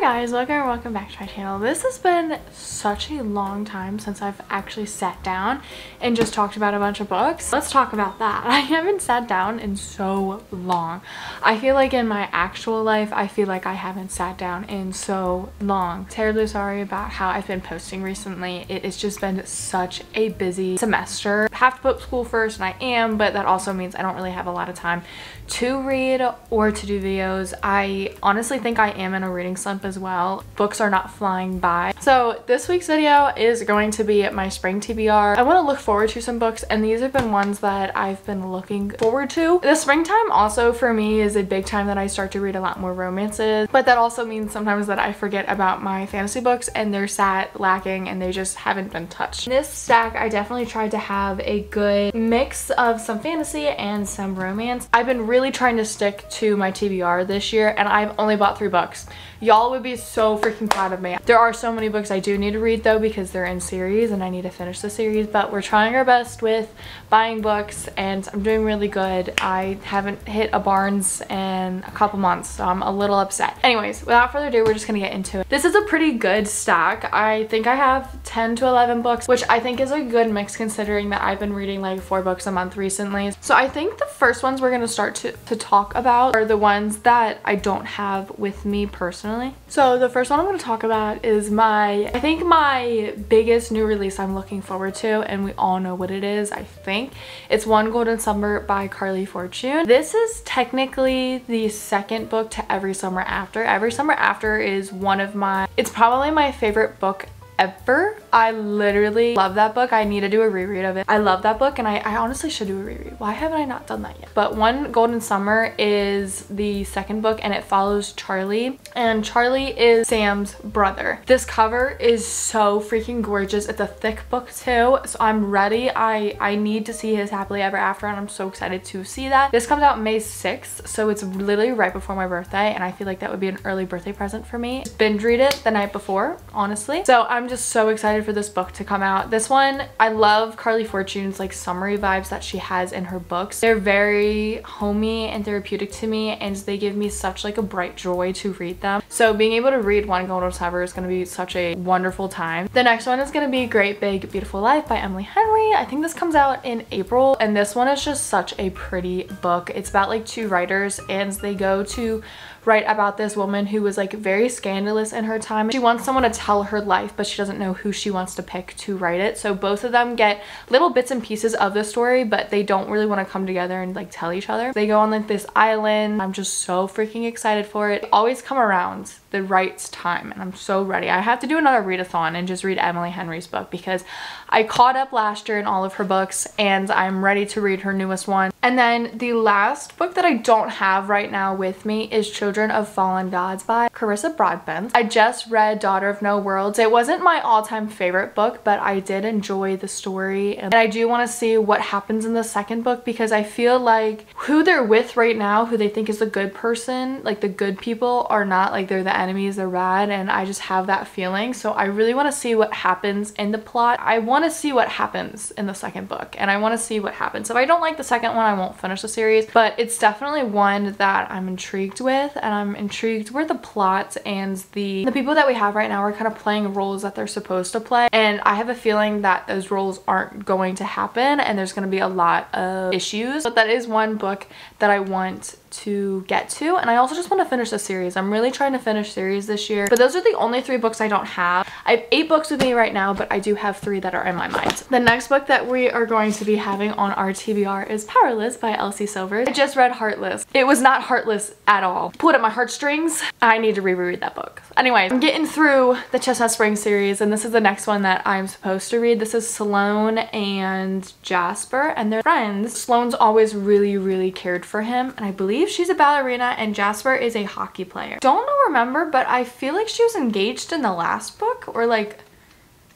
guys, welcome back to my channel. This has been such a long time since I've actually sat down and just talked about a bunch of books. Let's talk about that. I haven't sat down in so long. I feel like in my actual life, I feel like I haven't sat down in so long. Terribly sorry about how I've been posting recently. It has just been such a busy semester. I have to put school first, and I am, but that also means I don't really have a lot of time to read or to do videos. I honestly think I am in a reading slump as well. Books are not flying by. So this week's video is going to be my spring TBR. I want to look forward to some books, and these have been ones that I've been looking forward to. The springtime also for me is a big time that I start to read a lot more romances, but that also means sometimes that I forget about my fantasy books and they're sat lacking and they just haven't been touched. In this stack, I definitely tried to have a good mix of some fantasy and some romance. I've been really trying to stick to my TBR this year, and I've only bought 3 books. Y'all would be so freaking proud of me. There are so many books I do need to read though, because they're in series and I need to finish the series, but we're trying our best with buying books and I'm doing really good. I haven't hit a Barnes in a couple months, so I'm a little upset. Anyways, without further ado, we're just gonna get into it. This is a pretty good stack. I think I have 10 to 11 books, which I think is a good mix considering that I've been reading like 4 books a month recently. So I think the first ones we're gonna start to talk about are the ones that I don't have with me personally. So the first one I'm going to talk about is I think my biggest new release I'm looking forward to, and we all know what it is, I think. It's One Golden Summer by Carly Fortune. This is technically the second book to Every Summer After. Every Summer After is it's probably my favorite book ever. I literally love that book. I need to do a reread of it. I love that book, and I honestly should do a reread. Why haven't I not done that yet? But One Golden Summer is the second book, and it follows Charlie, and Charlie is Sam's brother. This cover is so freaking gorgeous. It's a thick book too, so I'm ready. I need to see his happily ever after, and I'm so excited to see that. This comes out May 6th, so it's literally right before my birthday, and I feel like that would be an early birthday present for me. Just binge read it the night before, honestly. So I'm just so excited for this book to come out. This one, I love Carly Fortune's like summery vibes that she has in her books. They're very homey and therapeutic to me, and they give me such like a bright joy to read them. So being able to read One Golden Summer is going to be such a wonderful time. The next one is going to be Great Big Beautiful Life by Emily Henry. I think this comes out in April, and this one is just such a pretty book. It's about like 2 writers, and they go to write about this woman who was like very scandalous in her time. She wants someone to tell her life, but she doesn't know who she wants to pick to write it. So both of them get little bits and pieces of the story, but they don't really want to come together and like tell each other. They go on like this island. I'm just so freaking excited for it. They always come around the right time, and I'm so ready. I have to do another readathon and just read Emily Henry's book, because I caught up last year in all of her books, and I'm ready to read her newest one. And then the last book that I don't have right now with me is Children of Fallen Gods by Carissa Broadbent. I just read Daughter of No Worlds. It wasn't my all-time favorite book, but I did enjoy the story, and I do want to see what happens in the second book, because I feel like who they're with right now, who they think is the good person, like the good people, are not like they're the enemies, they're bad, and I just have that feeling. So I really want to see what happens in the plot. I want to see what happens in the second book, and I want to see what happens. If I don't like the second one, I won't finish the series, but it's definitely one that I'm intrigued with, and I'm intrigued where the plot and the people that we have right now are kind of playing roles that they're supposed to play, and I have a feeling that those roles aren't going to happen, and there's going to be a lot of issues. But that is one book that I want to get to, and I also just want to finish the series. I'm really trying to finish series this year, but those are the only 3 books I don't have. I have 8 books with me right now, but I do have 3 that are in my mind. The next book that we are going to be having on our TBR is Powerless by Elsie Silvers. I just read Heartless. It was not heartless at all. Pulled at my heartstrings. I need to reread that book. Anyways, I'm getting through the Chestnut Spring series, and this is the next one that I'm supposed to read. This is Sloane and Jasper, and they're friends. Sloane's always really cared for him, and I believe she's a ballerina, and Jasper is a hockey player. Don't remember, but I feel like she was engaged in the last book, or like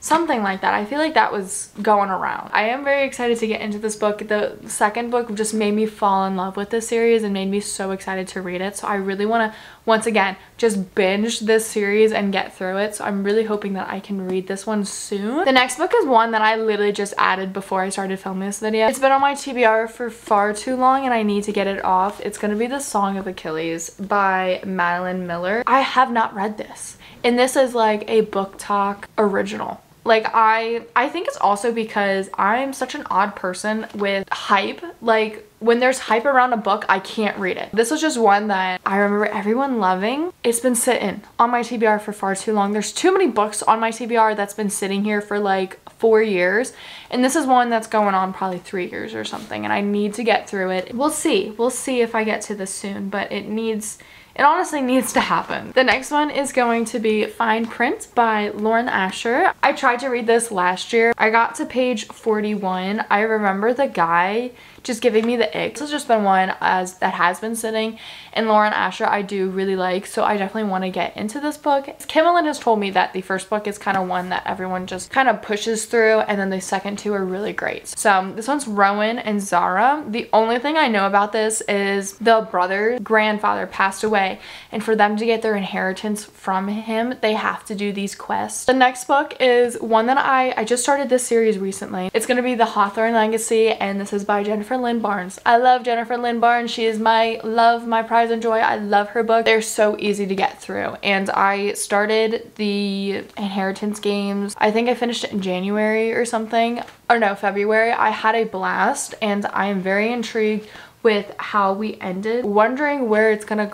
Something like that. I feel like that was going around. I am very excited to get into this book. The second book just made me fall in love with this series and made me so excited to read it. So I really want to, once again, just binge this series and get through it. So I'm really hoping that I can read this one soon. The next book is one that I literally just added before I started filming this video. It's been on my TBR for far too long and I need to get it off. It's going to be The Song of Achilles by Madeline Miller. I have not read this. And this is like a book talk original. Like I think it's also because I'm such an odd person with hype. Like when there's hype around a book, I can't read it. This was just one that I remember everyone loving. It's been sitting on my TBR for far too long. There's too many books on my TBR that's been sitting here for like 4 years. And this is one that's going on probably 3 years or something. And I need to get through it. We'll see. We'll see if I get to this soon. But it honestly needs to happen. The next one is going to be Fine Print by Lauren Asher. I tried to read this last year. I got to page 41. I remember the guy just giving me the ick. This has just been one that has been sitting, and Lauren Asher I do really like, so I definitely want to get into this book. Katelyn has told me that the first book is kind of one that everyone just kind of pushes through, and then the second two are really great. So this one's Rowan and Zara. The only thing I know about this is the brother's grandfather passed away, and for them to get their inheritance from him, they have to do these quests. The next book is one that I just started this series recently. It's going to be The Hawthorne Legacy, and this is by Jennifer Lynn Barnes. I love Jennifer Lynn Barnes. She is my love, my pride and joy. I love her book. They're so easy to get through. And I started the Inheritance games. I think I finished it in January or something. Or no, February. I had a blast and I am very intrigued with how we ended, wondering where it's gonna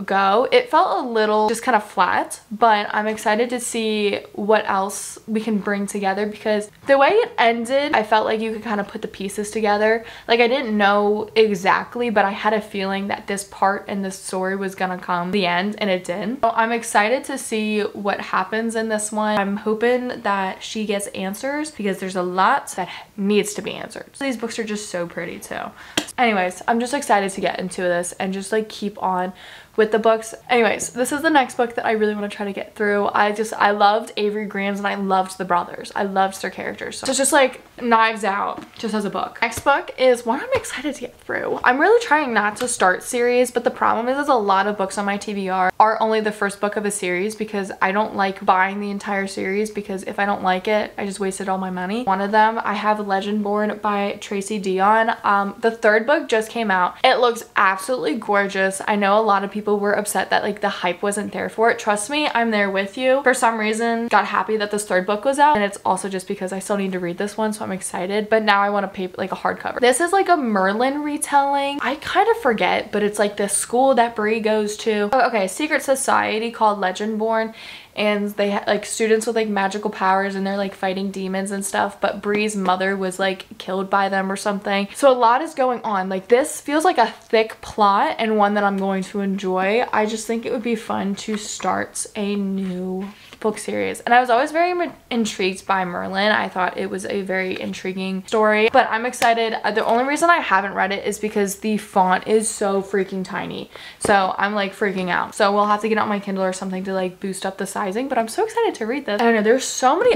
go. It felt a little just kind of flat, but I'm excited to see what else we can bring together, because the way it ended, I felt like you could kind of put the pieces together. Like I didn't know exactly, but I had a feeling that this part in this story was gonna come the end, and it did. So I'm excited to see what happens in this one. I'm hoping that she gets answers, because there's a lot that needs to be answered. These books are just so pretty too. Anyways, I'm just excited to get into this and just like keep on with the books. Anyways, this is the next book that I really want to try to get through. I loved Avery Grahams and I loved the brothers. I loved their characters. So it's just like Knives Out just as a book. Next book is one I'm excited to get through. I'm really trying not to start series, but the problem is a lot of books on my TBR are only the first book of a series, because I don't like buying the entire series, because if I don't like it, I just wasted all my money. One of them, I have Legendborn by Tracy Dion. The third book just came out. It looks absolutely gorgeous. I know a lot of people were upset that like the hype wasn't there for it. Trust me, I'm there with you. For some reason, got happy that this third book was out, and it's also just because I still need to read this one, so I'm excited. But now I want to pay like a hardcover. This is like a Merlin retelling. I kind of forget, but it's like this school that Bree goes to. Oh, okay, secret society called Legendborn, and they had like students with like magical powers, and they're like fighting demons and stuff, but Bree's mother was like killed by them or something. So a lot is going on. Like this feels like a thick plot, and one that I'm going to enjoy. I just think it would be fun to start a new book series, and I was always very intrigued by Merlin. I thought it was a very intriguing story, but I'm excited. The only reason I haven't read it is because the font is so freaking tiny, so I'm like freaking out. So we'll have to get out my Kindle or something to like boost up the sizing, but I'm so excited to read this. I don't know, there's so many,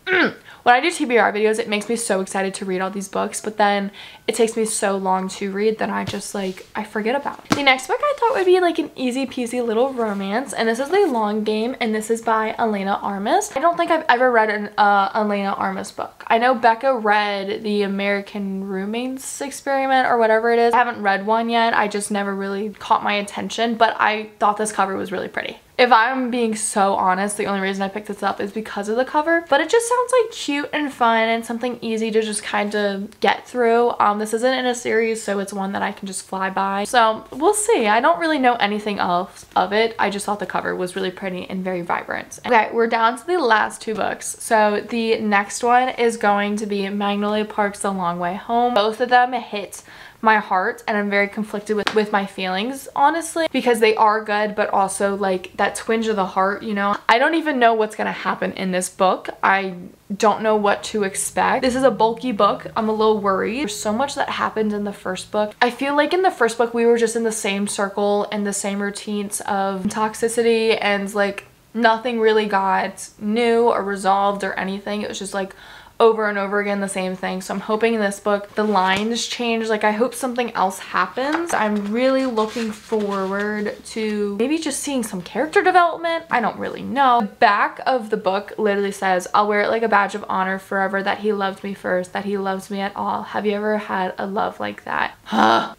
when I do TBR videos, it makes me so excited to read all these books, but then it takes me so long to read that I just like, I forget about it. The next book I thought would be like an easy peasy little romance, and this is The Long Game, and this is by Elena Armas. I don't think I've ever read an Elena Armas book. I know Becca read The American Roommates Experiment or whatever it is. I haven't read one yet. I just never really caught my attention, but I thought this cover was really pretty. If I'm being so honest, the only reason I picked this up is because of the cover, but it just sounds like cute and fun and something easy to just kind of get through. This isn't in a series, so it's one that I can just fly by. So we'll see. I don't really know anything else of it. I just thought the cover was really pretty and very vibrant. Okay, we're down to the last two books. So the next one is going to be Magnolia Park's The Long Way Home. Both of them hit my heart, and I'm very conflicted with my feelings, honestly, because they are good, but also like that twinge of the heart, you know. I don't even know what's gonna happen in this book. I don't know what to expect. This is a bulky book. I'm a little worried. There's so much that happened in the first book. I feel like in the first book we were just in the same circle and the same routines of toxicity and like Nothing really got new or resolved or anything. It was just like over and over again the same thing. So I'm hoping in this book the lines change. Like I hope something else happens. I'm really looking forward to maybe just seeing some character development. I don't really know. The back of the book literally says, I'll wear it like a badge of honor forever that he loved me first, that he loves me at all. Have you ever had a love like that?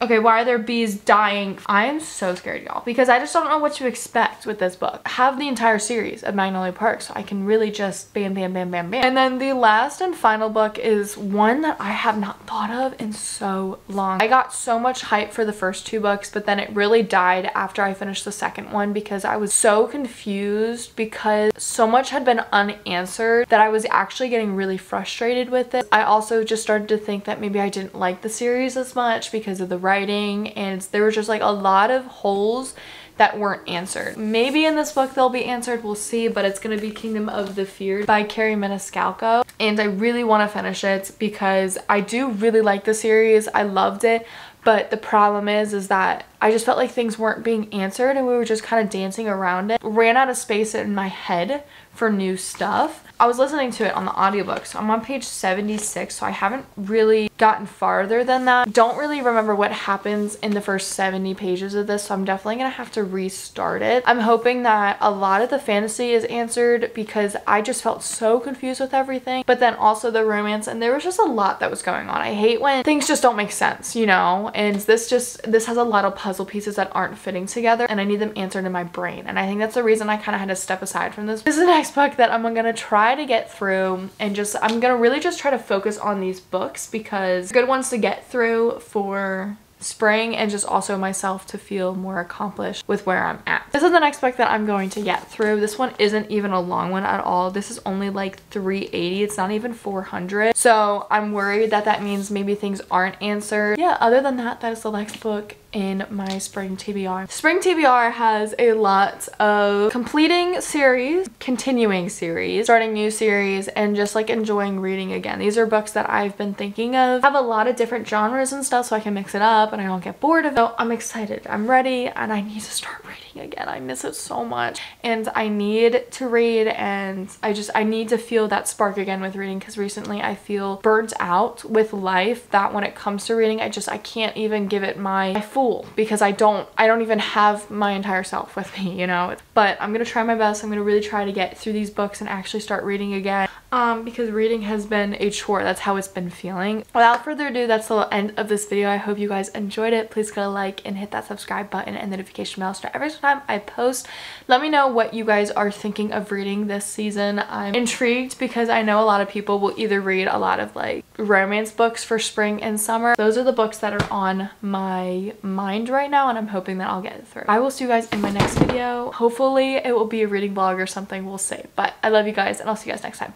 Okay, why are there bees dying? I am so scared, y'all, because I just don't know what to expect with this book. I have the entire series of Magnolia Park, so I can really just bam, bam, bam, bam, bam. And then the last and final book is one that I have not thought of in so long. I got so much hype for the first 2 books, but then it really died after I finished the second one because I was so confused because so much had been unanswered that I was actually getting really frustrated with it. I also just started to think that maybe I didn't like the series as much because of the writing, and there was just like a lot of holes that weren't answered. Maybe in this book they'll be answered, we'll see, but it's gonna be Kingdom of the Feared by Carrie Maniscalco, and I really want to finish it because I do really like the series. I loved it, but the problem is that I just felt like things weren't being answered and we were just kind of dancing around it. Ran out of space in my head for new stuff. I was listening to it on the audiobook, so I'm on page 76, so I haven't really gotten farther than that. Don't really remember what happens in the first 70 pages of this, so I'm definitely gonna have to restart it. I'm hoping that a lot of the fantasy is answered because I just felt so confused with everything, but then also the romance, and there was just a lot that was going on. I hate when things just don't make sense, you know, and this has a lot of puzzle pieces that aren't fitting together, and I need them answered in my brain, and I think that's the reason I kind of had to step aside from this. This is the next book that I'm gonna try to get through, and I'm gonna really just try to focus on these books because good ones to get through for spring, and just also myself to feel more accomplished with where I'm at. This is the next book that I'm going to get through. This one isn't even a long one at all. This is only like 380. It's not even 400. So I'm worried that that means maybe things aren't answered. Yeah, other than that, that is the next book in my spring TBR. Spring TBR has a lot of completing series, continuing series, starting new series, and just like enjoying reading again. These are books that I've been thinking of. I have a lot of different genres and stuff so I can mix it up and I don't get bored of it. So I'm excited, I'm ready, and I need to start reading again. I miss it so much, and I need to read, and I need to feel that spark again with reading, because recently I feel burnt out with life, that when it comes to reading I can't even give it my full, because I don't even have my entire self with me, you know. But I'm gonna try my best. I'm gonna really try to get through these books and actually start reading again, because reading has been a chore. That's how it's been feeling. Without further ado, that's the end of this video. I hope you guys enjoyed it. Please go like and hit that subscribe button and the notification bell so every time I post. Let me know what you guys are thinking of reading this season. I'm intrigued because I know a lot of people will either read a lot of like romance books for spring and summer. Those are the books that are on my mind right now, and I'm hoping that I'll get it through. I will see you guys in my next video. Hopefully it will be a reading vlog or something, we'll see. But I love you guys, and I'll see you guys next time.